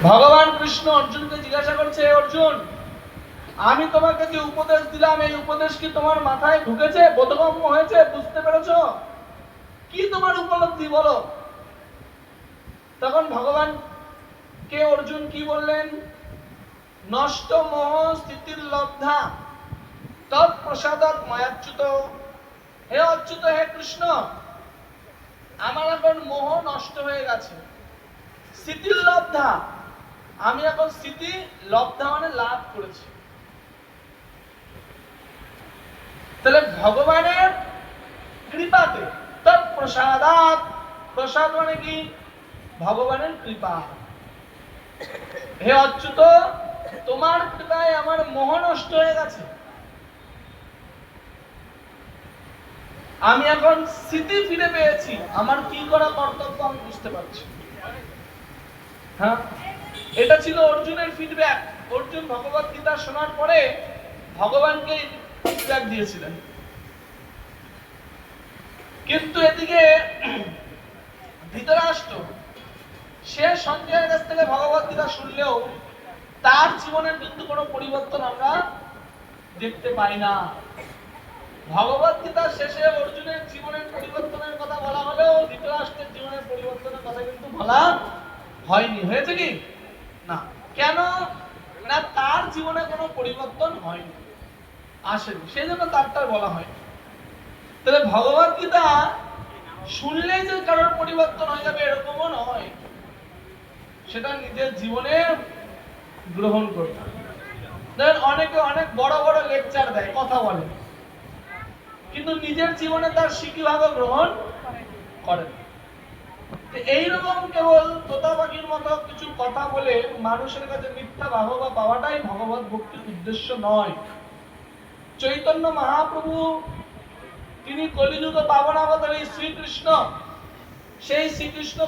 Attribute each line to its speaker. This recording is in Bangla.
Speaker 1: ভগবান কৃষ্ণ অর্জুনকে জিজ্ঞাসা করছে, অর্জুন, আমি তোমাকে যে উপদেশ দিলাম এই উপদেশ কি তোমার মাথায় ঢুকেছে, বোধগম্য হয়েছে, বুঝতে পেরেছো? কি তোমার উপলব্ধি বলো? তখন ভগবান কে অর্জুন কি বললেন? নষ্ট মোহ স্থিতির লব্ধা তৎপ্রসাদাৎ মায়াচ্যুত। হে অচ্যুত, হে কৃষ্ণ, আমার এখন মোহ নষ্ট হয়ে গেছে। স্থিতির লব্ধা, আমি এখন স্থিতি, লব্ধা মানে লাভ করেছি। তাহলে ভগবানের কৃপাতে, তৎপ্রসাদাৎ, প্রসাদ মানে কি? ভগবানের কৃপা। হে অচ্যুত, তোমার কৃপায় আমার মোহ নষ্ট হয়ে গেছে, আমি এখন স্থিতি ফিরে পেয়েছি, আমার কি করা কর্তব্য আমি বুঝতে পারছি। হ্যাঁ, এটা ছিল অর্জুনের ফিডব্যাক। অর্জুন ভগবত গীতা শোনার পরে ভগবানকে ফিডব্যাক দিয়েছিলেন। কিন্তু এদিকে ধৃতরাষ্ট্র, সে সঞ্জয়ের কাছ থেকে ভগবত গীতা শুনলেও তার জীবনের কিন্তু কোনো পরিবর্তন আমরা দেখতে পাই না। ভগবত গীতার শেষে অর্জুনের জীবনের পরিবর্তনের কথা বলা হলেও ধৃতরাষ্ট্রের জীবনের পরিবর্তনের কথা কিন্তু বলা হয়নি। হয়েছে কি না? কেন না? তার জীবনে কোনো পরিবর্তন হয়নি, আসেনি, সেই জন্য তারটা বলা হয়। তাহলে ভগবত গীতা শুনলেই যে কারোর পরিবর্তন হয়ে যাবে এরকমও নয়, সেটা নিজের জীবনে গ্রহণ করতে হবে। দেখেন, অনেকে অনেক বড় বড় লেকচার দেয়, কথা বলে, কিন্তু নিজের জীবনে তার শিক্ষাভাবে গ্রহণ করেন। এইরকম কেবল তোতা পাখির মতো কিছু কথা বলে মানুষের কাছে মিথ্যা বাহবা পাওয়াটাই ভগবত ভক্তির উদ্দেশ্য নয়। চৈতন্য মহাপ্রভু তিনি কলিযুগ পাবন অবতারী শ্রীকৃষ্ণ, সেই শ্রীকৃষ্ণ